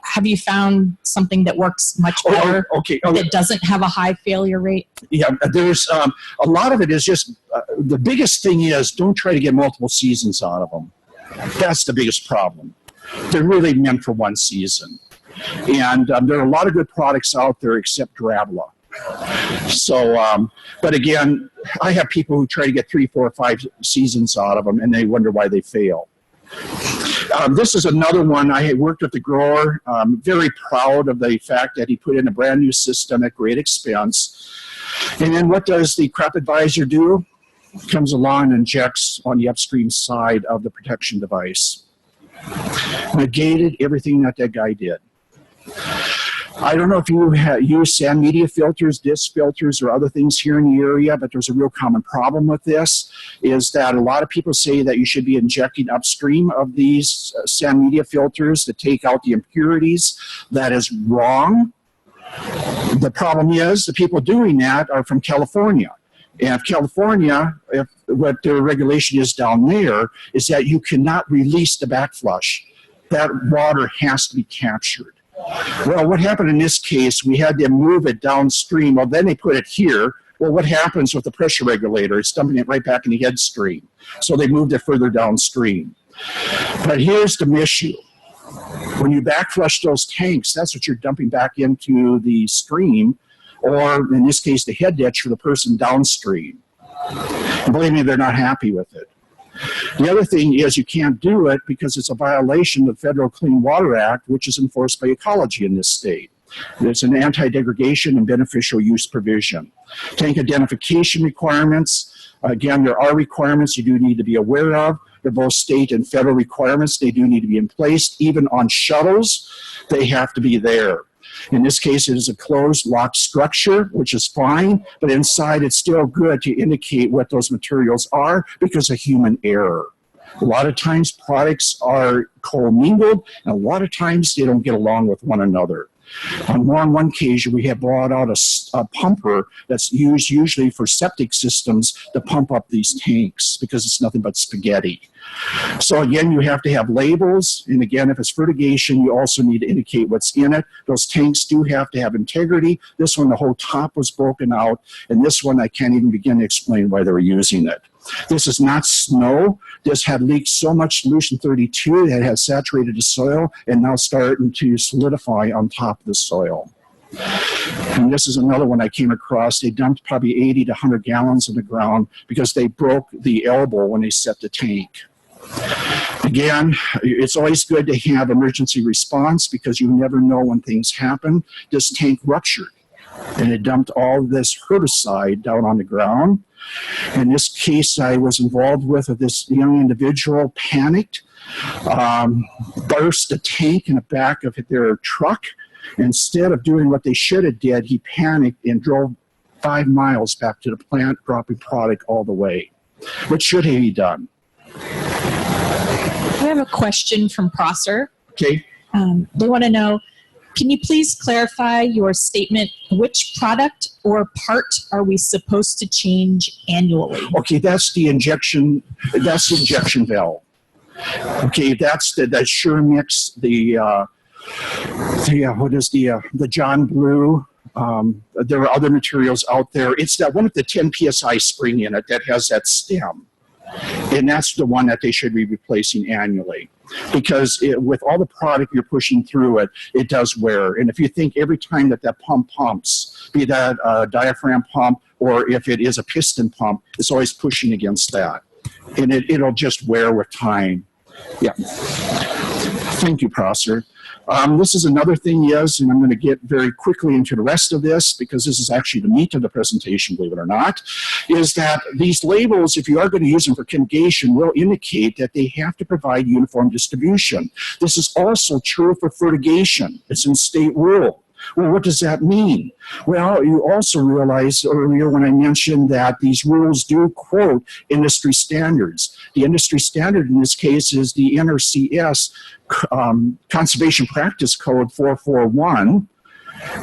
Have you found something that works much better, Okay. that doesn't have a high failure rate? Yeah, there's a lot of it is just, the biggest thing is don't try to get multiple seasons out of them. That's the biggest problem. They're really meant for one season. And there are a lot of good products out there except Drabla. So, but again, I have people who try to get 3, 4, 5 seasons out of them, and they wonder why they fail. This is another one. I worked with the grower. Very proud of the fact that he put in a brand new system at great expense. And then what does the crop advisor do? Comes along and injects on the upstream side of the protection device. Negated everything that guy did. I don't know if you use sand media filters, disc filters, or other things here in the area, but there's a real common problem with this, is that a lot of people say that you should be injecting upstream of these sand media filters to take out the impurities. That is wrong. The problem is the people doing that are from California. And California, what their regulation is down there, is that you cannot release the backflush. That water has to be captured. Well, what happened in this case, we had them move it downstream. Well, then they put it here. Well, what happens with the pressure regulator? It's dumping it right back in the headstream. So they moved it further downstream. But here's the issue. When you backflush those tanks, that's what you're dumping back into the stream, or in this case, the head ditch for the person downstream. And believe me, they're not happy with it. The other thing is you can't do it because it's a violation of the Federal Clean Water Act, which is enforced by ecology in this state. It's an anti-degradation and beneficial use provision. Tank identification requirements. Again, there are requirements you do need to be aware of. They're both state and federal requirements. They do need to be in place. Even on shuttles, they have to be there. In this case, it is a closed, locked structure, which is fine, but inside it's still good to indicate what those materials are because of human error. A lot of times products are commingled, and a lot of times they don't get along with one another. On one occasion, we have brought out a pumper that's used usually for septic systems to pump up these tanks because it's nothing but spaghetti. So again, you have to have labels, and again, if it's fertigation, you also need to indicate what's in it. Those tanks do have to have integrity. This one, the whole top was broken out, and this one, I can't even begin to explain why they were using it. This is not snow. This had leaked so much solution 32 that it had saturated the soil and now starting to solidify on top of the soil. And this is another one I came across. They dumped probably 80 to 100 gallons in the ground because they broke the elbow when they set the tank. Again, it's always good to have emergency response because you never know when things happen. This tank ruptured and it dumped all this herbicide down on the ground. In this case I was involved with, this young individual panicked, burst a tank in the back of their truck. Instead of doing what they should have did, he panicked and drove 5 miles back to the plant, dropping product all the way. What should he have done? I have a question from Prosser. Okay. They want to know, can you please clarify your statement? Which product or part are we supposed to change annually? Okay, that's the injection valve. Okay, that's the Sure Mix, the John Blue. There are other materials out there. It's that one with the 10 psi spring in it that has that stem. And that's the one that they should be replacing annually. Because with all the product you're pushing through it, it does wear. And if you think every time that pump pumps, be that a diaphragm pump or if it is a piston pump, it's always pushing against that. And it'll just wear with time. Yeah. Thank you, Prosser. This is another thing, yes, and I'm going to get very quickly into the rest of this because this is actually the meat of the presentation, believe it or not, is that these labels, if you are going to use them for chemigation, will indicate that they have to provide uniform distribution. This is also true for fertigation. It's in state rule. Well, what does that mean? Well, you also realize earlier when I mentioned that these rules do quote industry standards. The industry standard in this case is the NRCS Conservation Practice Code 441.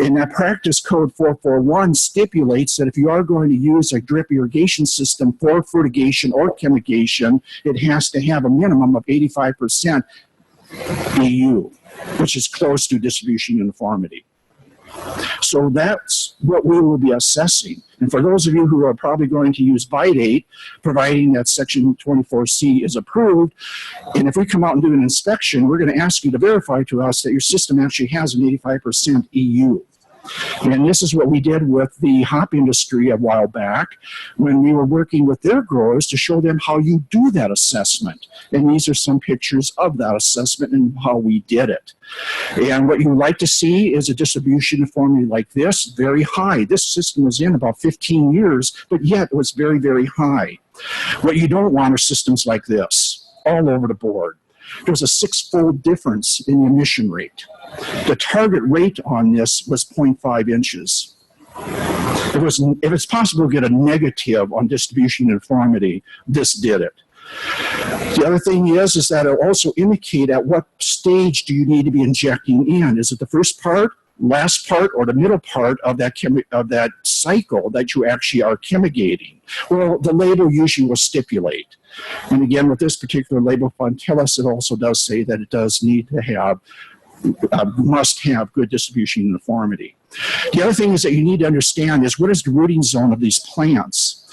And that practice code 441 stipulates that if you are going to use a drip irrigation system for fertigation or chemigation, it has to have a minimum of 85% EU, which is close to distribution uniformity. So that's what we will be assessing. And for those of you who are probably going to use Bite-8, providing that Section 24C is approved, and if we come out and do an inspection, we're going to ask you to verify to us that your system actually has an 85% EU. And this is what we did with the hop industry a while back when we were working with their growers to show them how you do that assessment. And these are some pictures of that assessment and how we did it. And what you like to see is a distribution uniformity like this, very high. This system was in about 15 years, but yet it was very, very high. What you don't want are systems like this, all over the board. There's a 6-fold difference in the emission rate. The target rate on this was 0.5 inches. If it's possible to get a negative on distribution uniformity, this did it. The other thing is that it'll also indicate at what stage do you need to be injecting in. Is it the first part, last part, or the middle part of that cycle that you actually are chemigating? Well, the label usually will stipulate. And again, with this particular label fund, tell us it also does say that it does need to have, must have good distribution uniformity. The other thing is that you need to understand is what is the rooting zone of these plants?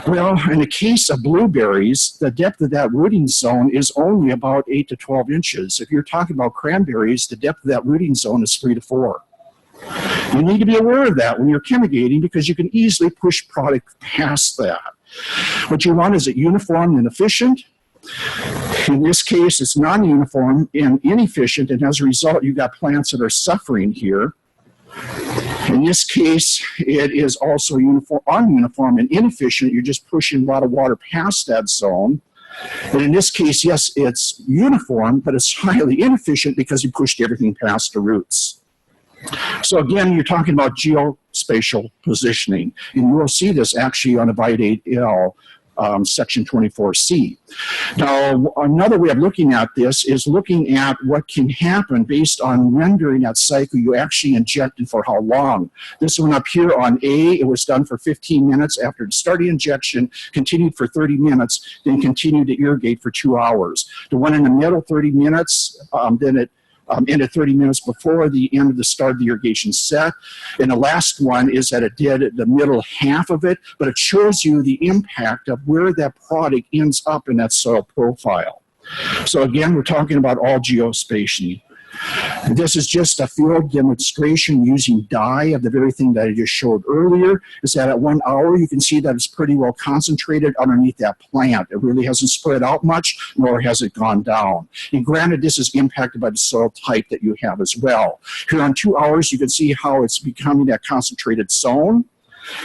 Well, in the case of blueberries, the depth of that rooting zone is only about 8 to 12 inches. If you're talking about cranberries, the depth of that rooting zone is 3 to 4. You need to be aware of that when you're chemigating because you can easily push product past that. What you want is it uniform and efficient. In this case, it's non-uniform and inefficient, and as a result, you've got plants that are suffering here. In this case, it is also ununiform and inefficient. You're just pushing a lot of water past that zone. And in this case, yes, it's uniform, but it's highly inefficient because you pushed everything past the roots. So again, you're talking about geospatial positioning. And you will see this actually on a Bite-8L Section 24C. Now, another way of looking at this is looking at what can happen based on rendering that cycle you actually injected for how long. This one up here on A, it was done for 15 minutes after the start of the injection, continued for 30 minutes, then continued to irrigate for 2 hours. The one in the middle, 30 minutes, then it ended 30 minutes before the end of the start of the irrigation set. And the last one is that it did the middle half of it, but it shows you the impact of where that product ends up in that soil profile. So again, we're talking about all geospatial. This is just a field demonstration using dye of the very thing that I just showed earlier, is that at 1 hour you can see that it's pretty well concentrated underneath that plant. It really hasn't spread out much, nor has it gone down. And granted, this is impacted by the soil type that you have as well. Here on 2 hours, you can see how it's becoming that concentrated zone.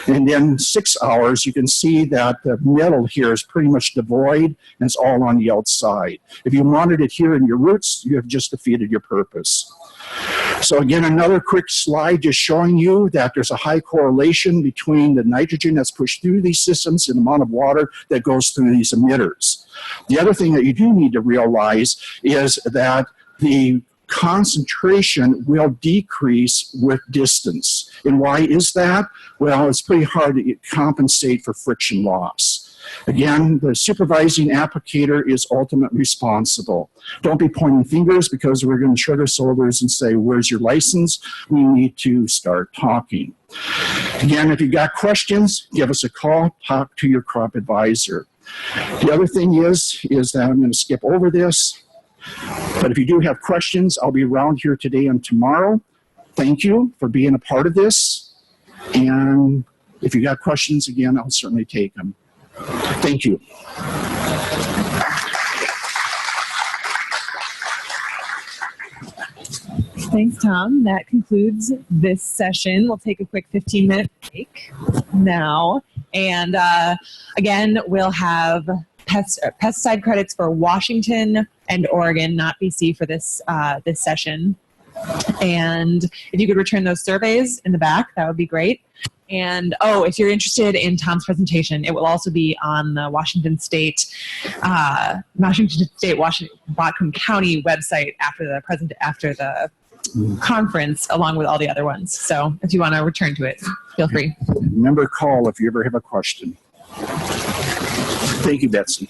And then 6 hours, you can see that the middle here is pretty much devoid, and it's all on the outside. If you wanted it here in your roots, you have just defeated your purpose. So again, another quick slide just showing you that there's a high correlation between the nitrogen that's pushed through these systems and the amount of water that goes through these emitters. The other thing that you do need to realize is that the concentration will decrease with distance. And why is that? Well, it's pretty hard to compensate for friction loss. Again, the supervising applicator is ultimately responsible. Don't be pointing fingers because we're going to shrug our shoulders and say, where's your license? We need to start talking. Again, if you've got questions, give us a call, talk to your crop advisor. The other thing is that I'm going to skip over this. But if you do have questions, I'll be around here today and tomorrow. Thank you for being a part of this. And if you got questions, again, I'll certainly take them. Thank you. Thanks, Tom. That concludes this session. We'll take a quick 15-minute break now. And again, we'll have pesticide credits for Washington and Oregon, not BC, for this this session. And if you could return those surveys in the back, that would be great. And if you're interested in Tom's presentation, it will also be on the Whatcom County website after the conference along with all the other ones. So if you want to return to it, feel free. Remember to call if you ever have a question. Thank you, Betsy.